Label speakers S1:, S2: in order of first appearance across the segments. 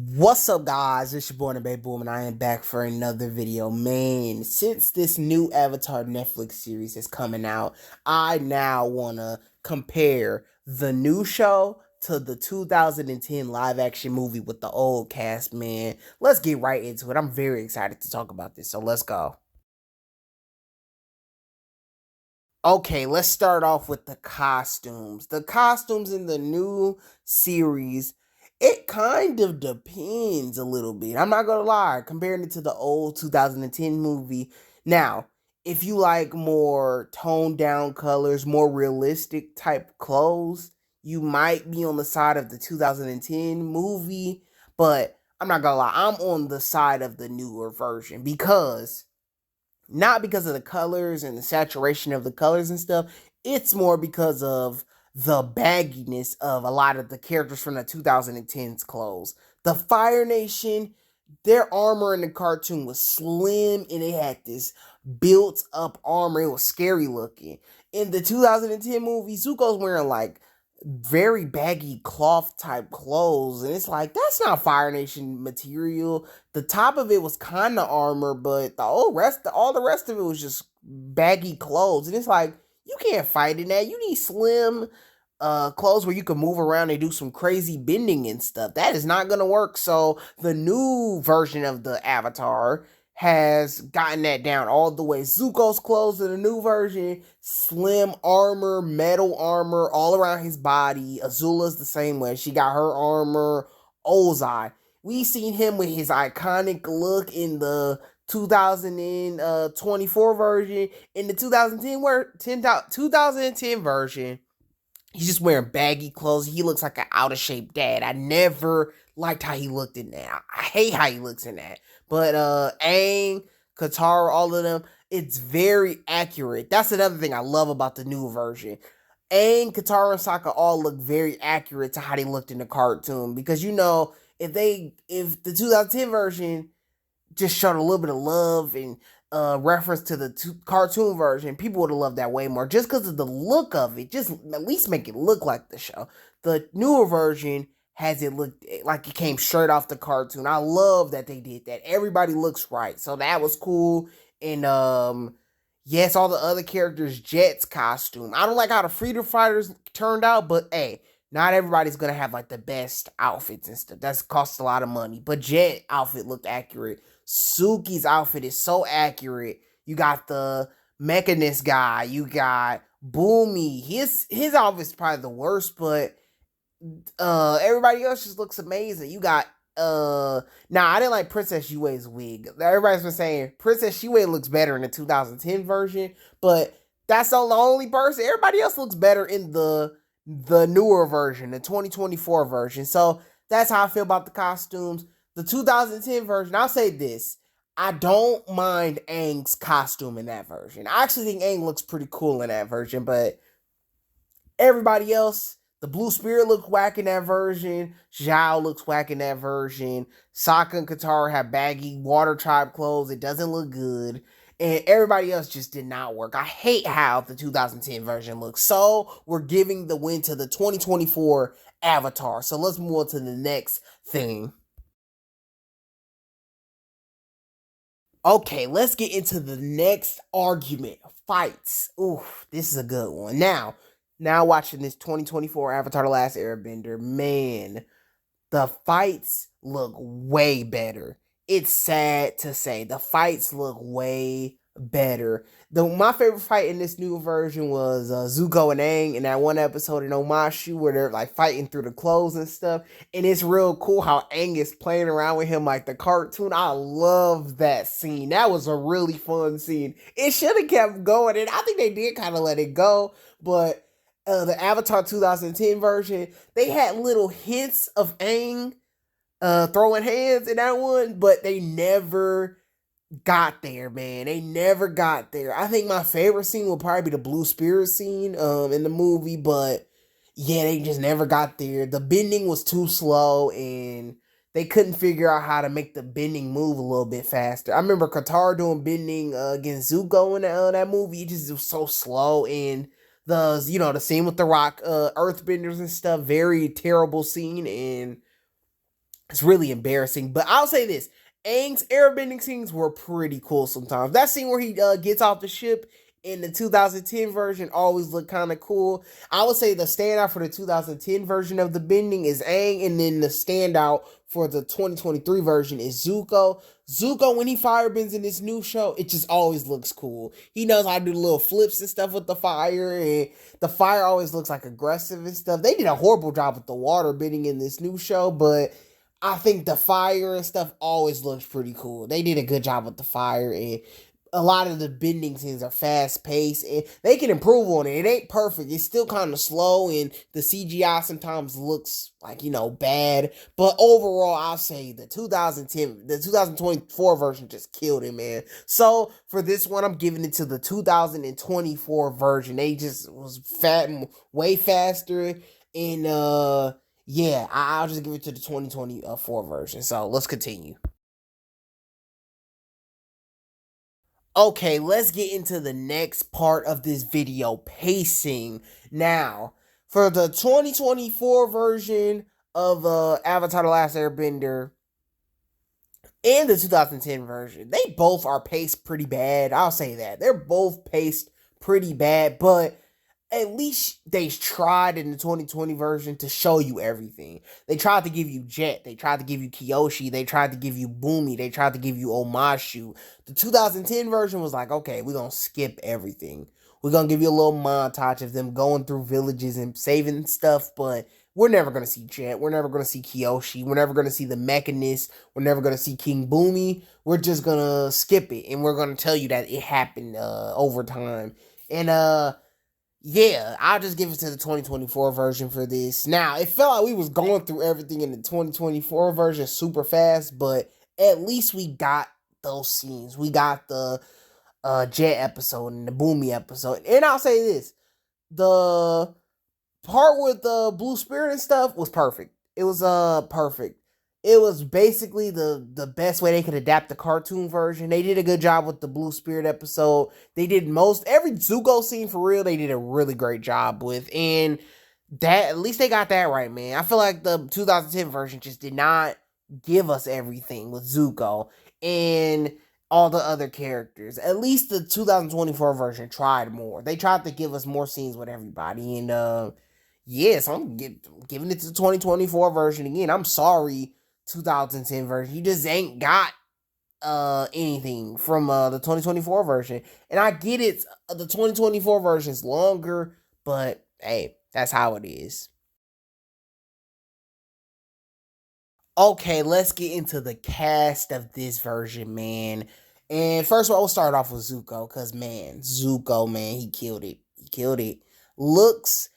S1: What's up, guys? It's your boy, the Baby Boom, and I am back for another video. Man, since this new Avatar Netflix series is coming out, I now want to compare the new show to the 2010 live action movie with the old cast, man. Let's get right into it. I'm very excited to talk about this, so let's go. Okay, let's start off with the costumes. The costumes in the new series, it kind of depends a little bit. I'm not gonna lie, comparing it to the old 2010 movie. Now, if you like more toned down colors, more realistic type clothes, you might be on the side of the 2010 movie, but I'm not gonna lie, I'm on the side of the newer version because not because of the colors and the saturation of the colors and stuff. It's more because of the bagginess of a lot of the characters from the 2010s clothes. The Fire Nation, their armor in the cartoon was slim and it had this built up armor. It was scary looking. In the 2010 movie, Zuko's wearing like very baggy cloth type clothes, and it's like that's not Fire Nation material. The top of it was kind of armor, but all the rest of it was just baggy clothes, and it's like you can't fight in that. You need slim clothes where you can move around and do some crazy bending and stuff. That is not gonna work. So the new version of the Avatar has gotten that down all the way. Zuko's clothes in the new version, slim armor, metal armor all around his body. Azula's the same way. She got her armor. Ozai, we seen him with his iconic look in the 2024 version. In the 2010 version, he's just wearing baggy clothes. He looks like an out of shape dad. I never liked how he looked in that. I hate how he looks in that. But Aang, Katara, all of them, it's very accurate. That's another thing I love about the new version. Aang, Katara, and Sokka all look very accurate to how they looked in the cartoon. Because if the 2010 version just showed a little bit of love and reference to the cartoon version, people would have loved that way more just because of the look of it. Just at least make it look like the show. The newer version has it look like it came straight off the cartoon. I love that they did that. Everybody looks right, so that was cool. And yes, all the other characters, Jet's costume. I don't like how the freedom fighters turned out, but hey, not everybody's gonna have like the best outfits and stuff. That's costs a lot of money. But Jet outfit looked accurate. Suki's outfit is so accurate. You got the Mechanist guy. You got Boomy. His outfit's probably the worst, but everybody else just looks amazing. You got now I didn't like Princess Yue's wig. Everybody's been saying Princess Yue looks better in the 2010 version, but that's the only person. Everybody else looks better in the newer version, the 2024 version. So that's how I feel about the costumes. The 2010 version, I'll say this. I don't mind Aang's costume in that version. I actually think Aang looks pretty cool in that version, but everybody else, the Blue Spirit looks whack in that version. Zhao looks whack in that version. Sokka and Katara have baggy water tribe clothes. It doesn't look good. And everybody else just did not work. I hate how the 2010 version looks. So we're giving the win to the 2024 Avatar. So let's move on to the next thing. Okay, let's get into the next argument. Fights. Ooh, this is a good one. Now watching this 2024 Avatar The Last Airbender, man, the fights look way better. It's sad to say. The fights look way better. My favorite fight in this new version was Zuko and Aang in that one episode in Omashu where they're like fighting through the clothes and stuff. And it's real cool how Aang is playing around with him like the cartoon. I love that scene. That was a really fun scene. It should have kept going, and I think they did kind of let it go, but the Avatar 2010 version, they had little hints of Aang throwing hands in that one, but they never got there, man. They never got there. I think my favorite scene would probably be the Blue Spirit scene in the movie, but yeah, they just never got there. The bending was too slow, and they couldn't figure out how to make the bending move a little bit faster. I remember Qatar doing bending against Zuko in that movie. It just was so slow, and the scene with the rock earthbenders and stuff, very terrible scene. And It's really embarrassing. But I'll say this: Aang's airbending scenes were pretty cool sometimes. That scene where he gets off the ship in the 2010 version always looked kind of cool. I would say the standout for the 2010 version of the bending is Aang, and then the standout for the 2023 version is Zuko. Zuko, when he firebends in this new show, it just always looks cool. He knows how to do little flips and stuff with the fire, and the fire always looks like aggressive and stuff. They did a horrible job with the water bending in this new show, but I think the fire and stuff always looks pretty cool. They did a good job with the fire, and a lot of the bending scenes are fast paced, and they can improve on it. It ain't perfect. It's still kind of slow, and the CGI sometimes looks like, bad. But overall, I'll say the 2024 version just killed it, man. So for this one, I'm giving it to the 2024 version. They just was way faster, and yeah, I'll just give it to the 2024 version. So let's continue. Okay, let's get into the next part of this video, pacing. Now, for the 2024 version of Avatar The Last Airbender and the 2010 version, they both are paced pretty bad. I'll say that. They're both paced pretty bad, but at least they tried in the 2020 version to show you everything. They tried to give you Jet. They tried to give you Kyoshi. They tried to give you Boomy. They tried to give you Omashu. The 2010 version was like, okay, we're going to skip everything. We're going to give you a little montage of them going through villages and saving stuff, but we're never going to see Jet. We're never going to see Kyoshi. We're never going to see the Mechanist. We're never going to see King Boomy. We're just going to skip it, and we're going to tell you that it happened over time. And, yeah, I'll just give it to the 2024 version for this. Now, it felt like we was going through everything in the 2024 version super fast, but at least we got those scenes. We got the Jet episode and the Boomy episode. And I'll say this, the part with the Blue Spirit and stuff was perfect. It was perfect. It was basically the best way they could adapt the cartoon version. They did a good job with the Blue Spirit episode. They did every Zuko scene for real. They did a really great job with, and that at least they got that right, man. I feel like the 2010 version just did not give us everything with Zuko and all the other characters. At least the 2024 version tried more. They tried to give us more scenes with everybody, and yes, I'm giving it to the 2024 version again. I'm sorry, 2010 version. You just ain't got anything from the 2024 version. And I get it, the 2024 version is longer, but hey, that's how it is. Okay, let's get into the cast of this version, man. And first of all, we'll start off with Zuko, because man, Zuko, man, he killed it. He killed it. Looks,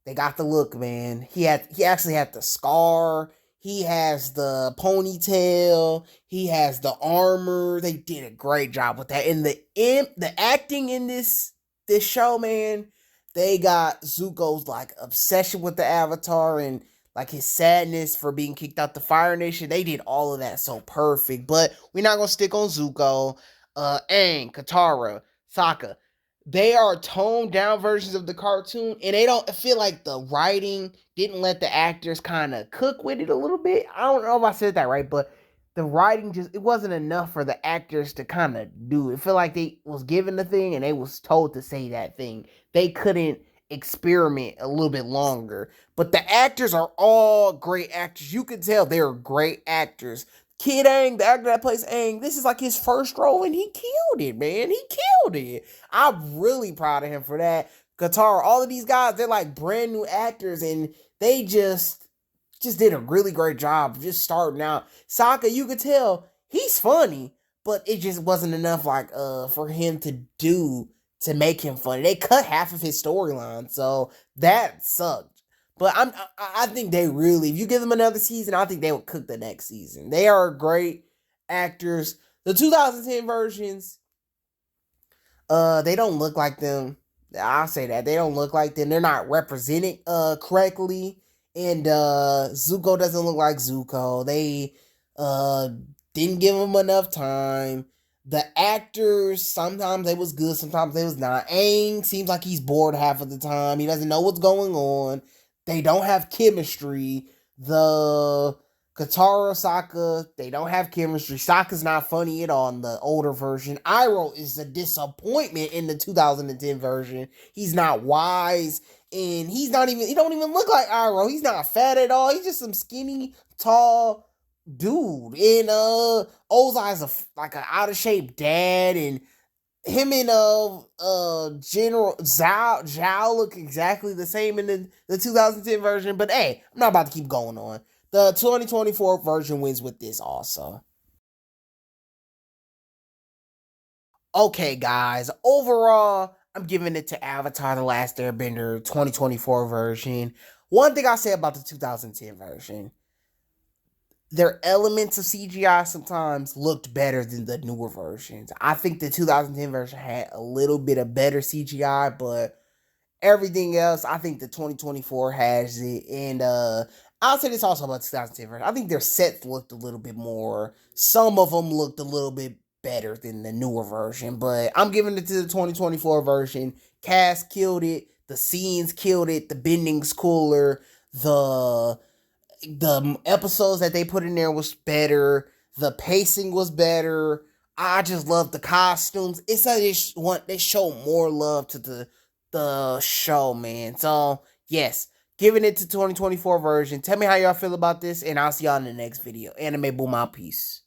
S1: they got the look, man. He actually had the scar. He has the ponytail. He has the armor. They did a great job with that. And the acting in this show, man, they got Zuko's like obsession with the Avatar and like his sadness for being kicked out the Fire Nation. They did all of that so perfect. But we're not gonna stick on Zuko. Aang, Katara, Sokka. They are toned down versions of the cartoon, and they don't feel like the writing didn't let the actors kind of cook with it a little bit. I don't know if I said that right, but the writing just it wasn't enough for the actors to kind of do. It felt like they was given the thing and they was told to say that thing. They couldn't experiment a little bit longer. But the actors are all great actors. You can tell they're great actors. Kid Aang, the actor that plays Aang, this is like his first role and he killed it, man. He killed it. I'm really proud of him for that. Katara, all of these guys, they're like brand new actors and they just did a really great job just starting out. Sokka, you could tell he's funny, but it just wasn't enough like for him to do to make him funny. They cut half of his storyline, so that sucked. But I think they really, if you give them another season, I think they would cook the next season. They are great actors. The 2010 versions, they don't look like them. I'll say that. They don't look like them. They're not represented correctly. And Zuko doesn't look like Zuko. They didn't give him enough time. The actors, sometimes they was good, sometimes they was not. Aang seems like he's bored half of the time. He doesn't know what's going on. They don't have chemistry. The Katara, Sokka, they don't have chemistry. Sokka's not funny at all in the older version. Iroh is a disappointment in the 2010 version. He's not wise, and he don't even look like Iroh. He's not fat at all. He's just some skinny, tall dude. And Ozai's like an out of shape dad, and him and General Zhao look exactly the same in the 2010 version. But hey, I'm not about to keep going on. The 2024 version wins with this also. Okay, guys. Overall, I'm giving it to Avatar: The Last Airbender 2024 version. One thing I say about the 2010 version, their elements of CGI sometimes looked better than the newer versions. I think the 2010 version had a little bit of better CGI, but everything else, I think the 2024 has it. And I'll say this also about 2010 version. I think their sets looked a little bit more. Some of them looked a little bit better than the newer version, but I'm giving it to the 2024 version. Cast killed it. The scenes killed it. The bending's cooler. The episodes that they put in there was better. The pacing was better. I just love the costumes. It's like they show more love to the show, man. So yes, giving it to 2024 version. Tell me how y'all feel about this, and I'll see y'all in the next video. Anime Boom out, peace.